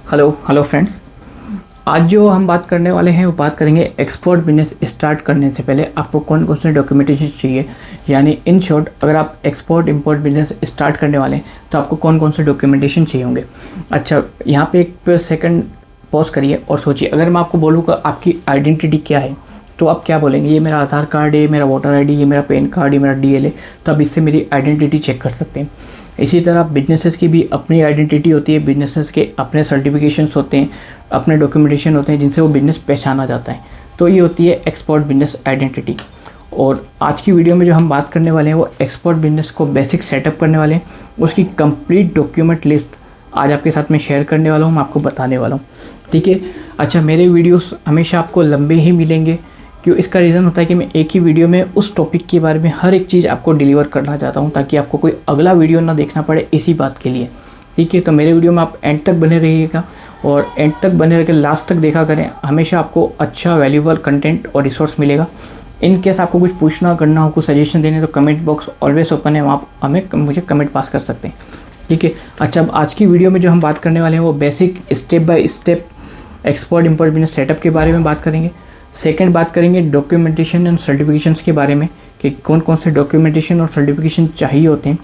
Hello friends. आज जो हम बात करने वाले हैं वो बात करेंगे एक्सपोर्ट बिजनेस स्टार्ट करने से पहले आपको कौन कौन से डॉक्यूमेंटेशन चाहिए। यानी इन शॉर्ट, अगर आप एक्सपोर्ट इंपोर्ट बिजनेस स्टार्ट करने वाले हैं तो आपको कौन कौन से डॉक्यूमेंटेशन चाहिए होंगे। अच्छा, यहाँ पे एक सेकंड पॉज करिए और सोचिए, अगर मैं आपको बोलूँ कि आपकी आइडेंटिटी क्या है तो आप क्या बोलेंगे? ये मेरा आधार कार्ड है, ये मेरा वोटर आईडी, ये मेरा पैन कार्ड, ये मेरा डीएल है। तो आप इससे मेरी आइडेंटिटी चेक कर सकते हैं। इसी तरह बिजनेसेस की भी अपनी आइडेंटिटी होती है, बिजनेसेस के अपने सर्टिफिकेशंस होते हैं, अपने डॉक्यूमेंटेशन होते हैं जिनसे वो बिज़नेस पहचाना जाता है। तो ये होती है एक्सपोर्ट बिजनेस आइडेंटिटी। और आज की वीडियो में जो हम बात करने वाले हैं वो एक्सपोर्ट बिजनेस को बेसिक सेटअप करने वाले हैं, उसकी कंप्लीट डॉक्यूमेंट लिस्ट आज आपके साथ में शेयर करने वाला हूँ, मैं आपको बताने वाला हूँ। ठीक है। अच्छा, मेरे वीडियोस हमेशा आपको लंबे ही मिलेंगे, क्यों? इसका रीज़न होता है कि मैं एक ही वीडियो में उस टॉपिक के बारे में हर एक चीज़ आपको डिलीवर करना चाहता हूँ, ताकि आपको कोई अगला वीडियो ना देखना पड़े इसी बात के लिए। ठीक है। तो मेरे वीडियो में आप एंड तक बने रहिएगा और एंड तक बने रह लास्ट तक देखा करें। हमेशा आपको अच्छा वैल्यूएबल कंटेंट और रिसोर्स मिलेगा। इन केस आपको कुछ पूछना करना हो, कुछ सजेशन देने, तो कमेंट बॉक्स ऑलवेज ओपन है, आप मुझे कमेंट पास कर सकते हैं। ठीक है। अच्छा, अब आज की वीडियो में जो हम बात करने वाले हैं वो basic step by step export import business setup के बारे में बात करेंगे। सेकंड बात करेंगे डॉक्यूमेंटेशन एंड सर्टिफिकेशंस के बारे में कि कौन कौन से डॉक्यूमेंटेशन और सर्टिफिकेशन चाहिए होते हैं।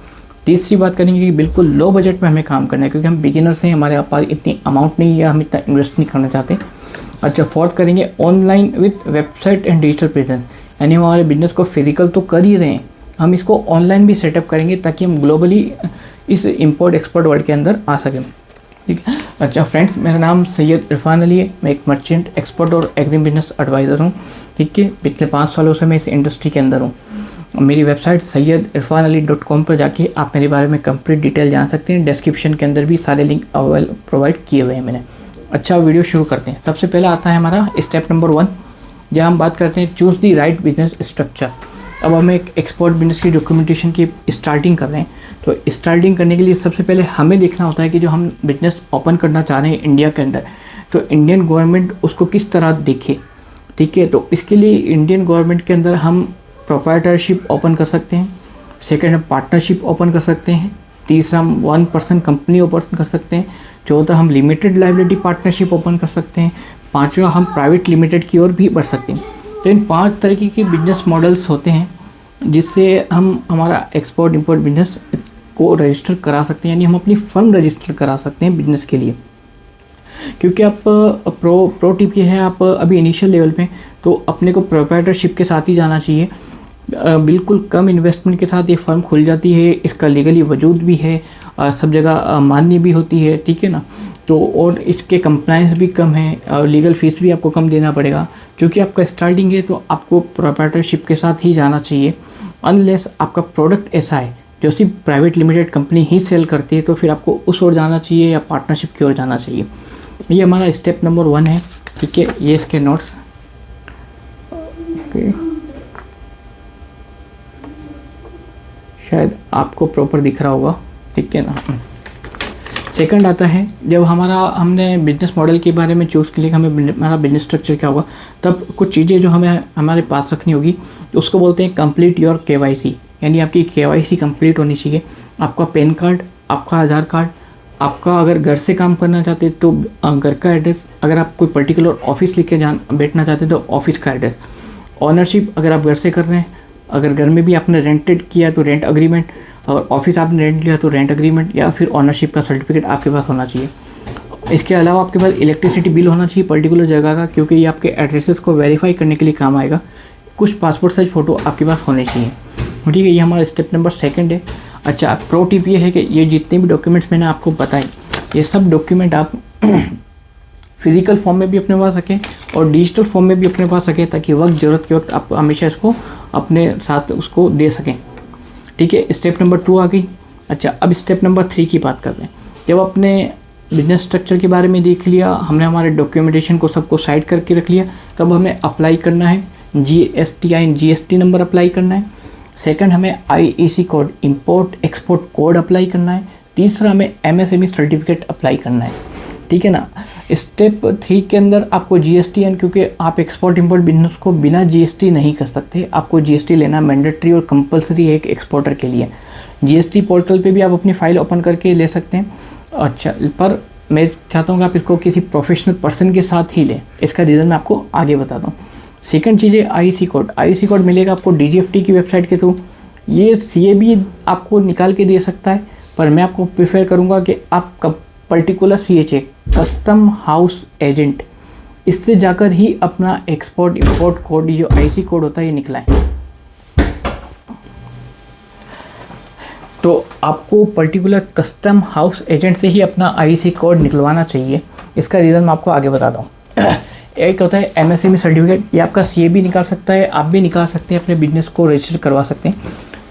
तीसरी बात करेंगे कि बिल्कुल लो बजट में हमें काम करना है, क्योंकि हम बिगिनर्स हैं, हमारे पास इतनी अमाउंट नहीं है, हम इतना इन्वेस्ट नहीं करना चाहते। अच्छा, फोर्थ करेंगे online with website and digital presence, यानी हम हमारे बिजनेस को फिजिकल तो कर ही रहे हैं, हम इसको ऑनलाइन भी सेटअप करेंगे ताकि हम ग्लोबली इस इम्पोर्ट एक्सपोर्ट वर्ल्ड के अंदर आ सकें। ठीक है। अच्छा फ्रेंड्स, मेरा नाम सैयद इरफान अली है। मैं एक मर्चेंट एक्सपोर्ट और एग्री बिजनेस एडवाइज़र हूँ। ठीक है। पिछले 5 सालों से मैं इस इंडस्ट्री के अंदर हूँ। मेरी वेबसाइट SayyedIrfanali.com पर जाके आप मेरे बारे में कंप्लीट डिटेल जान सकते हैं। डिस्क्रिप्शन के अंदर भी सारे लिंक प्रोवाइड किए हुए हैं मैंने। अच्छा, वीडियो शुरू करते हैं। सबसे पहला आता है हमारा स्टेप नंबर 1, जहाँ हम बात करते हैं चूज़ दी राइट बिजनेस स्ट्रक्चर। अब हम एक एक्सपोर्ट बिजनेस की डॉक्यूमेंटेशन की स्टार्टिंग कर रहे हैं, तो स्टार्टिंग करने के लिए सबसे पहले हमें देखना होता है कि जो हम बिजनेस ओपन करना चाह रहे हैं इंडिया के अंदर, तो इंडियन गवर्नमेंट उसको किस तरह देखे। ठीक है। तो इसके लिए इंडियन गवर्नमेंट के अंदर हम प्रोप्राइटरशिप ओपन कर सकते हैं, सेकंड हम पार्टनरशिप ओपन कर सकते हैं, तीसरा हम 1% कंपनी ओपन कर सकते हैं, चौथा हम लिमिटेड लायबिलिटी पार्टनरशिप ओपन कर सकते हैं, पाँचवा हम प्राइवेट लिमिटेड की ओर भी बढ़ सकते हैं। तो इन 5 तरीके के बिजनेस मॉडल्स होते हैं जिससे हम हमारा एक्सपोर्ट इंपोर्ट बिजनेस को रजिस्टर करा सकते हैं, यानी हम अपनी फर्म रजिस्टर करा सकते हैं बिजनेस के लिए। क्योंकि आप प्रो टिप ये है, आप अभी इनिशियल लेवल पे, तो अपने को प्रोप्राइटरशिप के साथ ही जाना चाहिए। बिल्कुल कम इन्वेस्टमेंट के साथ ये फर्म खुल जाती है, इसका लीगली वजूद भी है, सब जगह मान्य भी होती है। ठीक है ना। तो और इसके कंप्लायंस भी कम है और लीगल फीस भी आपको कम देना पड़ेगा। क्योंकि आपका स्टार्टिंग है तो आपको प्रोप्राइटरशिप के साथ ही जाना चाहिए। अनलेस आपका प्रोडक्ट ऐसा है जो सिर्फ प्राइवेट लिमिटेड कंपनी ही सेल करती है, तो फिर आपको उस ओर जाना चाहिए या पार्टनरशिप की ओर जाना चाहिए। ये हमारा स्टेप नंबर 1 है। ठीक है। ये इसके नोट्स। ओके, शायद आपको प्रॉपर दिख रहा होगा। ठीक है ना। सेकंड आता है, जब हमने बिजनेस मॉडल के बारे में चूज़ के लिए हमें हमारा बिजनेस स्ट्रक्चर क्या होगा, तब कुछ चीज़ें जो हमें हमारे पास रखनी होगी, तो उसको बोलते हैं कंप्लीट योर KYC, यानी आपकी KYC कंप्लीट होनी चाहिए। आपका पैन कार्ड, आपका आधार कार्ड, आपका अगर घर से काम करना चाहते हैं तो घर का एड्रेस, अगर आप कोई पर्टिकुलर ऑफिस लेके बैठना चाहते हैं तो ऑफिस का एड्रेस, ऑनरशिप अगर आप घर से कर रहे हैं, अगर घर में भी आपने रेंटेड किया तो रेंट अग्रीमेंट, और ऑफिस आपने रेंट लिया तो रेंट अग्रीमेंट या फिर ऑनरशिप का सर्टिफिकेट आपके पास होना चाहिए। इसके अलावा आपके पास इलेक्ट्रिसिटी बिल होना चाहिए पर्टिकुलर जगह का, क्योंकि ये आपके एड्रेसेस को वेरीफाई करने के लिए काम आएगा। कुछ पासपोर्ट साइज फ़ोटो आपके पास होने चाहिए। ठीक है। ये हमारा स्टेप नंबर 2 है। अच्छा, प्रो टिप ये है कि ये जितने भी डॉक्यूमेंट्स मैंने आपको बताए, ये सब डॉक्यूमेंट आप फिजिकल फॉर्म में भी अपने पास रखें और डिजिटल फॉर्म में भी अपने पास रखें, ताकि वक्त ज़रूरत के वक्त आप हमेशा इसको अपने साथ उसको दे सकें। ठीक है। स्टेप नंबर 2 आ गई। अच्छा, अब स्टेप नंबर 3 की बात करते हैं। जब अपने बिजनेस स्ट्रक्चर के बारे में देख लिया, हमने हमारे डॉक्यूमेंटेशन को सबको साइड करके रख लिया, तब हमें अप्लाई करना है GST नंबर अप्लाई करना है। सेकंड, हमें IEC code, import export code apply करना है। तीसरा, हमें MSME सर्टिफिकेट अप्लाई करना है। ठीक है ना। स्टेप 3 के अंदर आपको GST, क्योंकि आप एक्सपोर्ट इंपोर्ट बिजनेस को बिना GST नहीं कर सकते, आपको GST लेना मैंडेटरी और कंपलसरी है एक एक्सपोर्टर के लिए। GST पोर्टल पे भी आप अपनी फ़ाइल ओपन करके ले सकते हैं। अच्छा, पर मैं चाहता हूँ कि आप इसको किसी प्रोफेशनल पर्सन के साथ ही लें। इसका रीज़न मैं आपको आगे बताता हूँ। सेकंड चीज़ है आईसी कोड। आईसी कोड मिलेगा आपको डीजीएफटी की वेबसाइट के थ्रू। ये सीए भी आपको निकाल के दे सकता है, पर मैं आपको प्रेफर करूँगा कि आप particular CHA custom house agent, इससे जाकर ही अपना एक्सपोर्ट इंपोर्ट कोड, जो आईसी कोड होता है, ये निकलाएं। तो आपको पर्टिकुलर कस्टम हाउस एजेंट से ही अपना आईसी कोड निकलवाना चाहिए। इसका रीज़न मैं आपको आगे बताता हूँ। एक होता है MSME सर्टिफिकेट, ये आपका CA भी निकाल सकता है, आप भी निकाल सकते हैं, अपने बिजनेस को रजिस्टर करवा सकते हैं।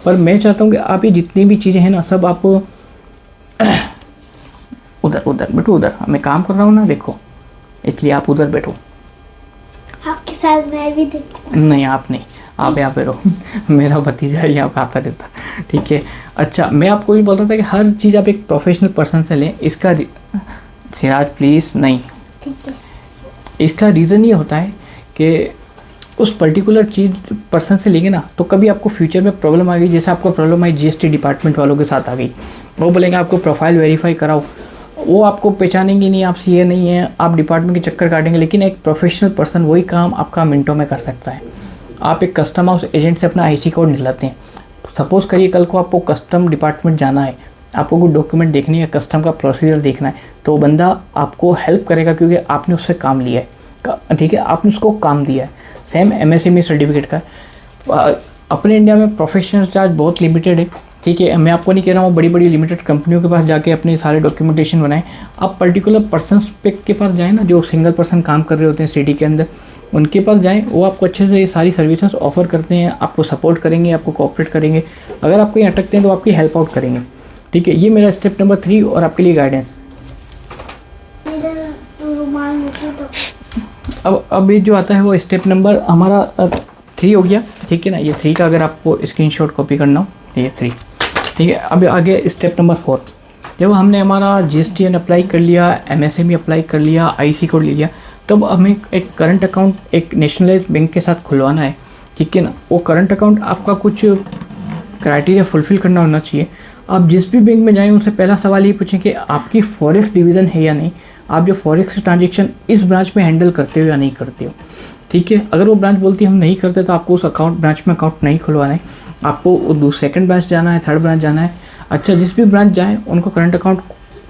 पर मैं चाहता हूँ कि आप ये जितनी भी चीज़ें हैं ना, सब आप उधर बैठो, उधर मैं काम कर रहा हूँ ना, देखो, इसलिए आप उधर बैठो। आपके साथ मैं भी देखूं? नहीं, आप नहीं, आप यहाँ पे रहो। मेरा भतीजा यहाँ पे आता रहता, ठीक है। अच्छा, मैं आपको ये बोल रहा था कि हर चीज़ आप एक प्रोफेशनल पर्सन से लें। इसका सिराज प्लीज़ नहीं, ठीक है। इसका रीज़न ये होता है कि उस पर्टिकुलर चीज़ पर्सन से लेंगे ना, तो कभी आपको फ्यूचर में प्रॉब्लम आ गई, जैसे आपको प्रॉब्लम आई GST डिपार्टमेंट वालों के साथ आ गई, वो बोलेंगे आपको प्रोफाइल वेरीफाई कराओ, वो आपको पहचानेंगे नहीं, आप CA नहीं हैं, आप डिपार्टमेंट के चक्कर काटेंगे। लेकिन एक प्रोफेशनल पर्सन वही काम आपका मिनटों में कर सकता है। आप एक कस्टम हाउस एजेंट से अपना आईसी कोड निकलाते हैं। सपोज़ करिए कल को आपको कस्टम डिपार्टमेंट जाना है, आपको कोई डॉक्यूमेंट देखनी है, कस्टम का प्रोसीजर देखना है, तो बंदा आपको हेल्प करेगा, क्योंकि आपने उससे काम लिया है, ठीक है, आपने उसको काम दिया है। सेम MSME सर्टिफिकेट का अपने इंडिया में प्रोफेशनल चार्ज बहुत लिमिटेड है, ठीक है। मैं आपको नहीं कह रहा हूँ बड़ी बड़ी लिमिटेड कंपनियों के पास जाके अपने सारे डॉक्यूमेंटेशन बनाएं। आप पर्टिकुलर पर्सन के पास जाएँ ना, जो सिंगल पर्सन काम कर रहे होते हैं सिटी के अंदर, उनके पास जाएं, वो आपको अच्छे से ये सारी सर्विसेज ऑफर करते हैं, आपको सपोर्ट करेंगे, आपको कोऑपरेट करेंगे। अगर आप कहीं अटकते हैं तो आपकी हेल्प आउट करेंगे, ठीक है। ये मेरा स्टेप नंबर 3 और आपके लिए गाइडेंस। अब ये जो आता है वो स्टेप नंबर हमारा 3 हो गया, ठीक है ना। ये 3 का अगर आपको स्क्रीनशॉट कॉपी करना हो, ये 3, ठीक है। अब आगे स्टेप नंबर 4। जब हमने हमारा GSTN अप्लाई कर लिया, MSME अप्लाई कर लिया, IC कोड ले लिया, तब हमें एक करंट अकाउंट एक नेशनलाइज बैंक के साथ खुलवाना है, ठीक है ना। वो करंट अकाउंट आपका कुछ क्राइटेरिया फुलफिल करना होना चाहिए। आप जिस भी बैंक में जाएं, उनसे पहला सवाल ये पूछें कि आपकी फॉरेक्स डिवीज़न है या नहीं, आप जो फॉरेक्स ट्रांजेक्शन इस ब्रांच में हैंडल करते हो या नहीं करते हो, ठीक है। अगर वो ब्रांच बोलती है हम नहीं करते, तो आपको उस ब्रांच में अकाउंट नहीं खुलवाना है, आपको सेकंड ब्रांच जाना है, थर्ड ब्रांच जाना है। अच्छा, जिस भी ब्रांच जाएँ उनको करंट अकाउंट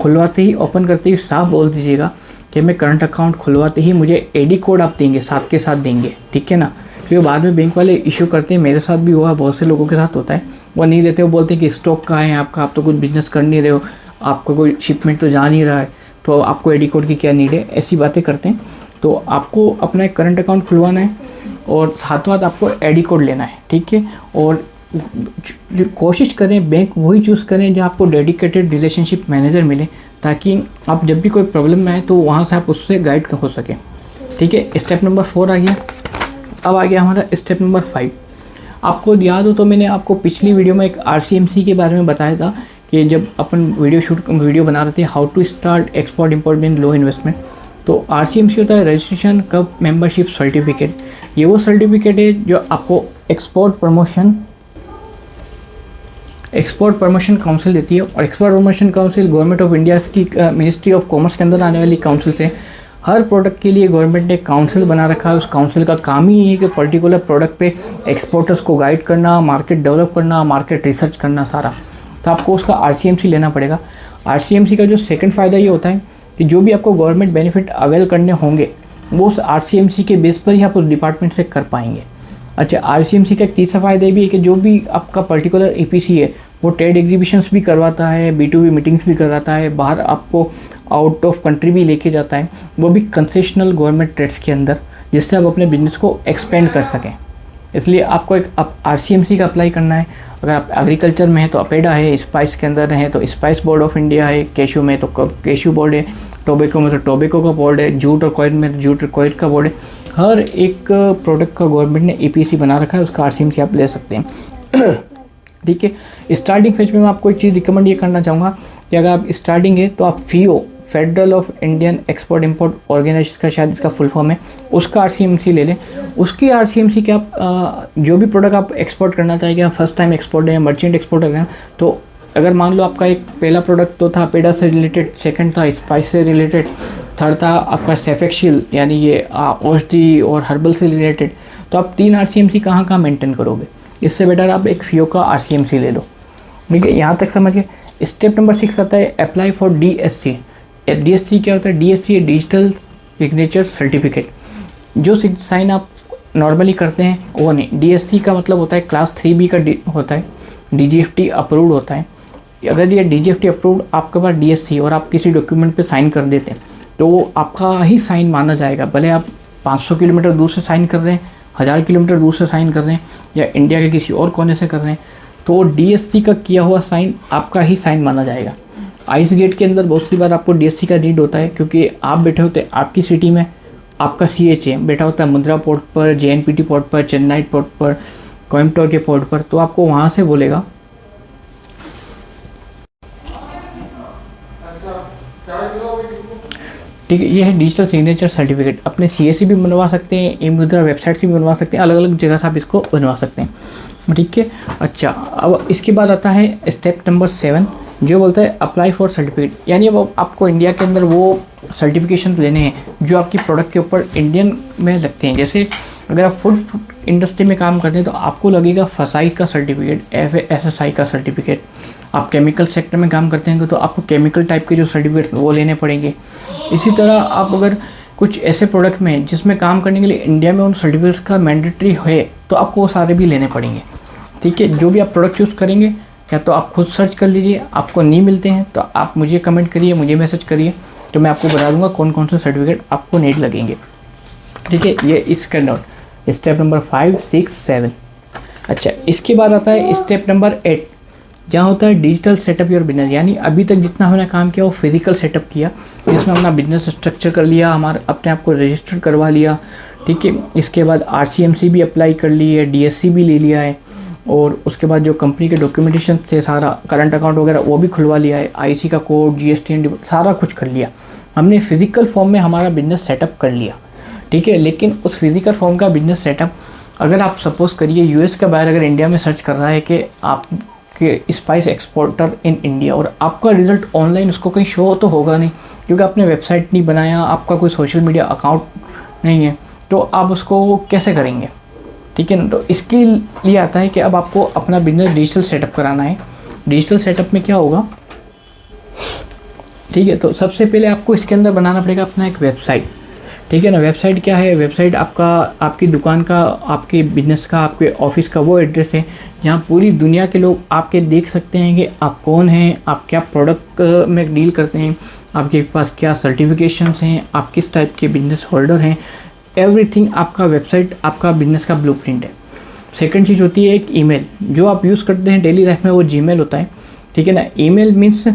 खुलवाते ही, ओपन करते ही साफ बोल दीजिएगा कि मैं करंट अकाउंट खुलवाते ही मुझे AD कोड आप देंगे, साथ के साथ देंगे, ठीक है ना। क्योंकि बाद में बैंक वाले इशू करते हैं, मेरे साथ भी हुआ, बहुत से लोगों के साथ होता है, वो नहीं देते, वो बोलते हैं कि स्टॉक कहाँ है आपका, आप तो कुछ बिजनेस कर नहीं रहे हो, आपका कोई शिपमेंट तो जा नहीं रहा है, तो आपको AD कोड की क्या नीड है, ऐसी बातें करते हैं। तो आपको अपना एक करंट अकाउंट खुलवाना है और साथों साथ आपको AD कोड लेना है, ठीक है। और जो कोशिश करें बैंक वही चूज़ करें जहाँ आपको डेडिकेटेड रिलेशनशिप मैनेजर मिले, ताकि आप जब भी कोई प्रॉब्लम में आए तो वहाँ से आप उससे गाइड हो सकें, ठीक है। स्टेप नंबर 4 आ गया। अब आ गया हमारा स्टेप नंबर 5। आपको याद हो तो मैंने आपको पिछली वीडियो में एक RCMC के बारे में बताया था कि जब अपन वीडियो बना रहे थे, how to start export import in low investment. तो RCMC होता है रजिस्ट्रेशन कब मेंबरशिप सर्टिफिकेट। ये वो सर्टिफिकेट है जो आपको एक्सपोर्ट प्रमोशन काउंसिल देती है। और export promotion council government of India की मिनिस्ट्री ऑफ कॉमर्स के अंदर आने वाली काउंसिल से, हर प्रोडक्ट के लिए गवर्नमेंट ने काउंसिल बना रखा है। उस काउंसिल का काम ही है कि पर्टिकुलर प्रोडक्ट पे एक्सपोर्टर्स को गाइड करना, मार्केट डेवलप करना, मार्केट रिसर्च करना सारा। तो आपको उसका RCMC लेना पड़ेगा। RCMC का जो सेकंड फ़ायदा ये होता है कि जो भी आपको गवर्नमेंट बेनिफिट अवेल करने होंगे, वो उस RCMC के बेस पर ही आप उस डिपार्टमेंट से कर पाएंगे। अच्छा, RCMC का एक तीसरा फ़ायदा ये भी है कि जो भी आपका पर्टिकुलर EPC है, वो ट्रेड एग्जीबिशंस भी करवाता है, B2B मीटिंग्स भी करवाता है, बाहर आपको आउट ऑफ कंट्री भी लेके जाता है, वो भी कंसेशनल गवर्नमेंट ट्रेड्स के अंदर, जिससे आप अपने बिजनेस को एक्सपेंड कर सकें। इसलिए आपको एक RCMC का अप्लाई करना है। अगर आप एग्रीकल्चर में है तो अपेडा है, स्पाइस के अंदर है तो स्पाइस बोर्ड ऑफ इंडिया है, केशू में तो केशू बोर्ड है, टोबैको में तो टोबैको का बोर्ड है, जूट और कोयत में तो जूट और कोयत का बोर्ड है। हर एक प्रोडक्ट का गवर्नमेंट ने EPC बना रखा है, उसका RCMC आप ले सकते हैं, ठीक है। स्टार्टिंग फेज में मैं आपको एक चीज़ रिकमेंड ये करना चाहूँगा कि अगर आप स्टार्टिंग है तो आप FIO, federal of Indian export import organisation का शायद इसका फुल फॉर्म है, उसका RCMC ले लें। उसकी RCMC के आप जो भी प्रोडक्ट आप एक्सपोर्ट करना चाहेंगे, फर्स्ट टाइम एक्सपोर्ट है, मर्चेंट एक्सपोर्ट करना, तो अगर मान लो आपका एक पहला प्रोडक्ट तो था पेडा से रिलेटेड, सेकंड था स्पाइस से रिलेटेड, थर्ड था आपका सेफेक्शिल यानी ये औषधि और हर्बल से रिलेटेड, तो आप 3 RCMC कहाँ कहाँ मेंटेन करोगे? इससे बेटर आप एक FIO का RCMC ले लो। ठीक है, यहाँ तक समझ गए। स्टेप नंबर 6 आता है अप्लाई फॉर DSC। DSC क्या होता है? DSC digital signature certificate. जो साइन आप नॉर्मली करते हैं वो नहीं, DSC का मतलब होता है क्लास 3B का होता है, DGFT अप्रूव्ड होता है। अगर ये DGFT अप्रूव्ड आपके पास DSC और आप किसी डॉक्यूमेंट पे साइन कर देते हैं तो वो आपका ही साइन माना जाएगा, भले आप 500 किलोमीटर दूर से साइन कर रहे हैं, 1000 किलोमीटर दूर से साइन कर रहे हैं या इंडिया के किसी और कोने से कर रहे हैं, तो DSC का किया हुआ साइन आपका ही साइन माना जाएगा। आइस गेट के अंदर बहुत सी बार आपको DSC का नीड होता है, क्योंकि आप बैठे होते हैं आपकी सिटी में, आपका CHA बैठा होता है मुंद्रा पोर्ट पर, JNPT पोर्ट पर, चेन्नई पोर्ट पर, कोयम्बटूर के पोर्ट पर, तो आपको वहाँ से बोलेगा ठीक है। ये है डिजिटल सिग्नेचर सर्टिफिकेट। अपने CAC भी बनवा सकते हैं, ई-मुद्रा वेबसाइट से भी बनवा सकते हैं, अलग अलग जगह से आप इसको बनवा सकते हैं। ठीक है, अच्छा अब इसके बाद आता है स्टेप नंबर 7 जो बोलता है अप्लाई फॉर सर्टिफिकेट। यानी अब आपको इंडिया के अंदर वो सर्टिफिकेशन लेने हैं जो आपकी प्रोडक्ट के ऊपर इंडियन में लगते हैं। जैसे अगर आप फूड इंडस्ट्री में काम करते हैं तो आपको लगेगा FSSAI का सर्टिफिकेट, FSSAI का सर्टिफिकेट। आप केमिकल सेक्टर में काम करते हैं तो आपको केमिकल टाइप के जो सर्टिफिकेट वो लेने पड़ेंगे। इसी तरह आप अगर कुछ ऐसे प्रोडक्ट में जिसमें काम करने के लिए इंडिया में उन सर्टिफिकेट्स का मैंडेटरी है तो आपको वो सारे भी लेने पड़ेंगे। ठीक है, जो भी आप प्रोडक्ट चूज़ करेंगे या तो आप खुद सर्च कर लीजिए, आपको नहीं मिलते हैं तो आप मुझे कमेंट करिए, मुझे मैसेज करिए, तो मैं आपको बता दूंगा कौन कौन से सर्टिफिकेट आपको नीड लगेंगे। ठीक है, ये इसका नोट स्टेप नंबर 5, 6, 7। अच्छा, इसके बाद आता है स्टेप नंबर 8 जहाँ होता है डिजिटल सेटअप योर बिजनेस। यानी अभी तक जितना हमने काम किया वो फिजिकल सेटअप किया, जिसमें अपना बिजनेस स्ट्रक्चर कर लिया, हमारे अपने आप को रजिस्टर करवा लिया। ठीक है, इसके बाद RCMC भी अप्लाई कर ली है, DSC भी ले लिया है, और उसके बाद जो कंपनी के डॉक्यूमेंटेशन थे सारा करंट अकाउंट वगैरह वो भी खुलवा लिया है, IC का कोड, GST सारा कुछ कर लिया। हमने फिजिकल फॉर्म में हमारा बिजनेस सेटअप कर लिया। ठीक है, लेकिन उस फिजिकल फॉर्म का बिजनेस सेटअप अगर आप सपोज़ करिए US का बायर अगर इंडिया में सर्च कर रहा है कि आप कि स्पाइस एक्सपोर्टर इन इंडिया, और आपका रिज़ल्ट ऑनलाइन उसको कहीं शो तो होगा नहीं, क्योंकि आपने वेबसाइट नहीं बनाया, आपका कोई सोशल मीडिया अकाउंट नहीं है, तो आप उसको कैसे करेंगे? ठीक है ना, तो इसके लिए आता है कि अब आपको अपना बिजनेस डिजिटल सेटअप कराना है। डिजिटल सेटअप में क्या होगा? ठीक है, तो सबसे पहले आपको इसके अंदर बनाना पड़ेगा अपना एक वेबसाइट। ठीक है ना, वेबसाइट क्या है? वेबसाइट आपका आपकी दुकान का, आपके बिजनेस का, आपके ऑफिस का वो एड्रेस है जहाँ पूरी दुनिया के लोग आपके देख सकते हैं कि आप कौन हैं, आप क्या प्रोडक्ट में डील करते हैं, आपके पास क्या सर्टिफिकेशंस हैं, आप किस टाइप के बिजनेस होल्डर हैं। एवरीथिंग आपका वेबसाइट आपका बिजनेस का ब्लूप्रिंट है। सेकंड चीज़ होती है एक ईमेल, जो आप यूज़ करते हैं डेली लाइफ में, वो जीमेल होता है। ठीक है ना, ईमेल मीन्स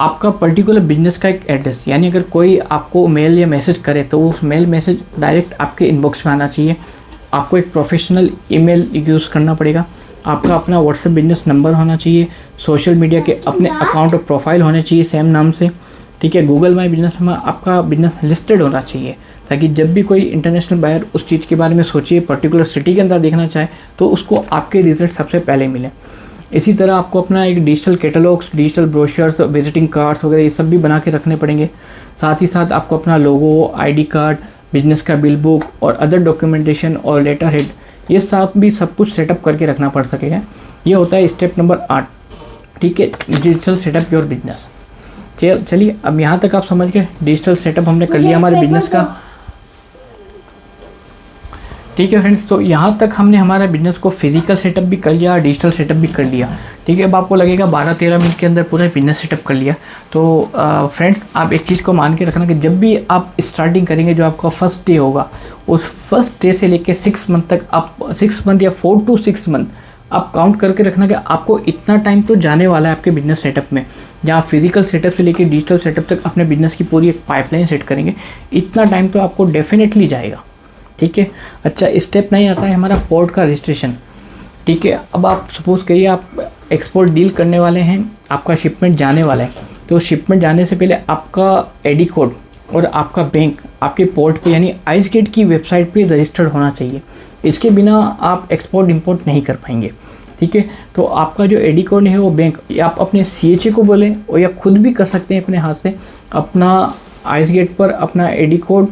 आपका पर्टिकुलर बिजनेस का एक एड्रेस। यानी अगर कोई आपको मेल या मैसेज करे तो उस मेल मैसेज डायरेक्ट आपके इनबॉक्स में आना चाहिए। आपको एक प्रोफेशनल ईमेल यूज़ करना पड़ेगा। आपका अपना व्हाट्सएप बिजनेस नंबर होना चाहिए। सोशल मीडिया के अपने अकाउंट और प्रोफाइल होने चाहिए सेम नाम से। ठीक है, गूगल माई बिजनेस में आपका बिजनेस लिस्टेड होना चाहिए, ताकि जब भी कोई इंटरनेशनल बायर उस चीज़ के बारे में सोचिए, पर्टिकुलर सिटी के अंदर देखना चाहे, तो उसको आपके रिजल्ट सबसे पहले मिले। इसी तरह आपको अपना एक digital catalogues, digital brochures, visiting cards वगैरह ये सब भी बना के रखने पड़ेंगे। साथ ही साथ आपको अपना लोगो, ID कार्ड, बिजनेस का बिल बुक और अदर डॉक्यूमेंटेशन और लेटर हेड, ये सब कुछ सेटअप करके रखना पड़ सकेगा। ये होता है स्टेप नंबर 8। ठीक है, डिजिटल सेटअप योर बिजनेस। चलिए, अब यहाँ तक आप समझ गए, डिजिटल सेटअप हमने कर लिया हमारे बिजनेस का। ठीक है फ्रेंड्स, तो यहाँ तक हमने हमारा बिजनेस को फिजिकल सेटअप भी कर लिया, डिजिटल सेटअप भी कर लिया। ठीक है, अब आपको लगेगा 12-13 मिनट के अंदर पूरा बिजनेस सेटअप कर लिया। तो फ्रेंड्स, आप एक चीज़ को मान के रखना कि जब भी आप स्टार्टिंग करेंगे, जो आपका फर्स्ट डे होगा, उस फर्स्ट डे से लेके 6 मंथ तक, आप 6 मंथ या 4 to 6 मंथ आप काउंट करके रखना कि आपको इतना टाइम तो जाने वाला है आपके बिजनेस सेटअप में। जहाँ फिजिकल सेटअप से लेके डिजिटल सेटअप तक अपने बिजनेस की पूरी एक पाइपलाइन सेट करेंगे, इतना टाइम तो आपको डेफिनेटली जाएगा। ठीक है, अच्छा स्टेप 9 आता है हमारा पोर्ट का रजिस्ट्रेशन। ठीक है, अब आप सपोज़ करिए आप एक्सपोर्ट डील करने वाले हैं, आपका शिपमेंट जाने वाला है, तो शिपमेंट जाने से पहले आपका ID कोड और आपका बैंक आपके पोर्ट पे यानी आइस गेट की वेबसाइट पे रजिस्टर्ड होना चाहिए। इसके बिना आप एक्सपोर्ट इंपोर्ट नहीं कर पाएंगे। ठीक है। तो आपका जो एडी कोड है वो बैंक या आप अपने CHA को बोलें और या खुद भी कर सकते हैं अपने हाथ से। अपना आइस गेट पर अपना एडी कोड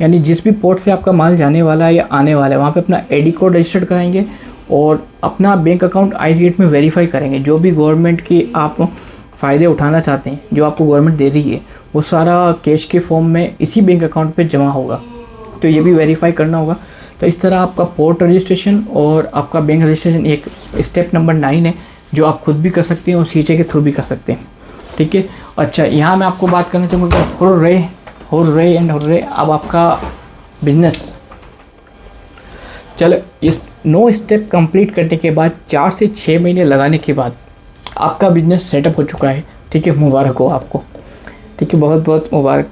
यानी जिस भी पोर्ट से आपका माल जाने वाला है या आने वाला है वहाँ पे अपना एडी कोड रजिस्टर्ड कराएंगे और अपना बैंक अकाउंट आइस गेट में वेरीफाई करेंगे। जो भी गवर्नमेंट की आप फ़ायदे उठाना चाहते हैं, जो आपको गवर्नमेंट दे रही है, वो सारा कैश के फॉर्म में इसी बैंक अकाउंट पे जमा होगा। तो ये भी वेरीफाई करना होगा। तो इस तरह आपका पोर्ट रजिस्ट्रेशन और आपका बैंक रजिस्ट्रेशन एक स्टेप नंबर 9 है, जो आप खुद भी कर सकते हैं और CHA के थ्रू भी कर सकते हैं, ठीक है। अच्छा, यहाँ मैं आपको बात करना चाहूँगा हुर्रे अब आपका बिजनेस चलो इस 9 स्टेप कंप्लीट करने के बाद 4 से 6 महीने लगाने के बाद आपका बिजनेस सेटअप हो चुका है, ठीक है। मुबारक हो आपको, ठीक है, बहुत बहुत मुबारक।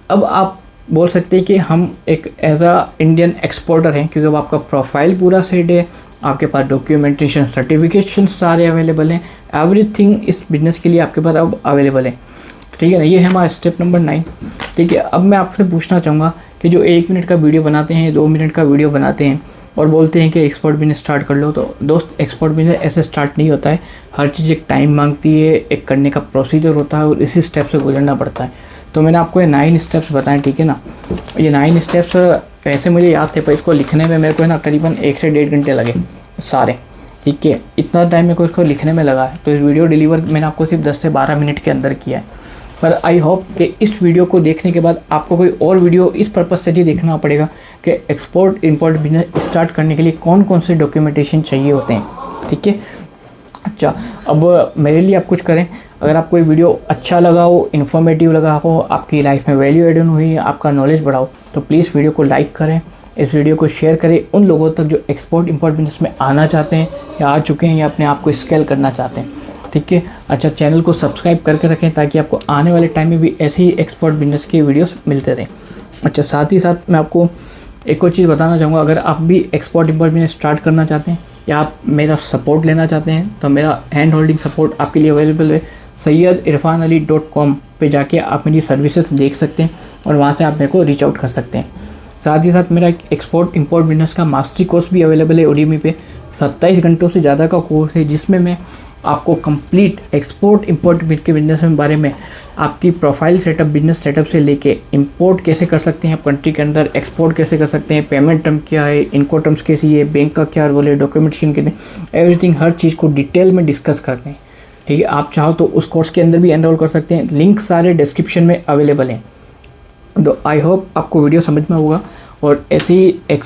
अब आप बोल सकते हैं कि हम एक एज अ इंडियन एक्सपोर्टर हैं, क्योंकि अब आपका प्रोफाइल पूरा सेट है, आपके पास डॉक्यूमेंटेशन सर्टिफिकेशन सारे अवेलेबल हैं, एवरीथिंग इस बिज़नेस के लिए आपके पास अब अवेलेबल है, ठीक है ना। ये है हमारा स्टेप नंबर 9, ठीक है। अब मैं आपसे पूछना चाहूँगा कि जो 1 मिनट का वीडियो बनाते हैं, 2 मिनट का वीडियो बनाते हैं और बोलते हैं कि एक्सपोर्ट बिजनेस स्टार्ट कर लो, तो दोस्त एक्सपोर्ट बिजनेस ऐसे स्टार्ट नहीं होता है। हर चीज़ एक टाइम मांगती है, एक करने का प्रोसीजर होता है और इसी स्टेप से गुजरना पड़ता है। तो मैंने आपको ये 9 स्टेप्स बताएं, ठीक है ना। ये 9 स्टेप्स वैसे मुझे याद थे, पर इसको लिखने में मेरे को है ना करीबन 1 से 1.5 घंटे लगे सारे, ठीक है। इतना टाइम मेरे को इसको लिखने में लगा है। तो इस वीडियो डिलीवर मैंने आपको सिर्फ 10 से 12 मिनट के अंदर किया है। पर आई होप कि इस वीडियो को देखने के बाद आपको कोई और वीडियो इस पर्पज़ से ही देखना पड़ेगा कि एक्सपोर्ट इंपोर्ट बिजनेस स्टार्ट करने के लिए कौन कौन से डॉक्यूमेंटेशन चाहिए होते हैं, ठीक है। अच्छा, अब मेरे लिए आप कुछ करें। अगर आपको ये वीडियो अच्छा लगा हो, इन्फॉर्मेटिव लगा हो, आपकी लाइफ में वैल्यू एड हुई, आपका नॉलेज बढ़ाओ, तो प्लीज़ वीडियो को लाइक करें, इस वीडियो को शेयर करें उन लोगों तक जो एक्सपोर्ट इंपोर्ट बिजनेस में आना चाहते हैं या आ चुके हैं या अपने आप को स्केल करना चाहते हैं, ठीक है। अच्छा, चैनल को सब्सक्राइब करके रखें ताकि आपको आने वाले टाइम में भी ऐसे ही एक्सपोर्ट बिजनेस के वीडियोस मिलते रहें। अच्छा, साथ ही साथ मैं आपको एक और चीज़ बताना चाहूँगा। अगर आप भी एक्सपोर्ट इंपोर्ट बिजनेस स्टार्ट करना चाहते हैं या आप मेरा सपोर्ट लेना चाहते हैं, तो मेरा हैंड होल्डिंग सपोर्ट आपके लिए अवेलेबल है। SayyadIrfanali.com पे जाके आप मेरी सर्विसेज देख सकते हैं और वहाँ से आप मेरे को रीच आउट कर सकते हैं। साथ ही साथ मेरा एक एक्सपोर्ट इंपोर्ट बिजनेस का मास्टरी कोर्स भी अवेलेबल है Udemy पे। 27 घंटों से ज़्यादा का कोर्स है, जिसमें मैं आपको कंप्लीट एक्सपोर्ट इंपोर्ट के बिजनेस के बारे में आपकी प्रोफाइल सेटअप, बिजनेस सेटअप से लेके इंपोर्ट कैसे कर सकते हैं आप कंट्री के अंदर, एक्सपोर्ट कैसे कर सकते हैं, पेमेंट टर्म क्या है, इनको टर्म्स कैसी है, बैंक का क्या रोल है, डॉक्यूमेंटेशन के, एवरीथिंग हर चीज़ को डिटेल में डिस्कस करते हैं, ठीक है। आप चाहो तो उस कोर्स के अंदर भी एनरोल कर सकते हैं। लिंक सारे डिस्क्रिप्शन में अवेलेबल हैं। तो आई होप आपको वीडियो समझ में होगा और ऐसे ही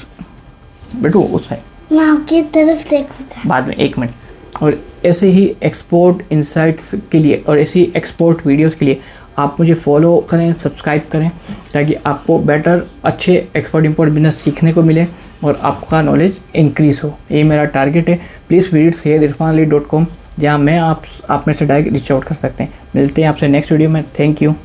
बेटू उस साइड मैं आपकी तरफ देखूंगा बाद में 1 मिनट। और ऐसे ही एक्सपोर्ट इंसाइट्स के लिए और ऐसी एक्सपोर्ट वीडियोस के लिए आप मुझे फॉलो करें, सब्सक्राइब करें, ताकि आपको बेटर अच्छे एक्सपोर्ट इंपोर्ट बिजनेस सीखने को मिले और आपका नॉलेज इंक्रीज़ हो। ये मेरा टारगेट है। प्लीज़ विजिट SayyadIrfanali.com, जहाँ मैं आप में से डायरेक्ट रीच आउट कर सकते हैं। मिलते हैं आपसे नेक्स्ट वीडियो में। Thank you.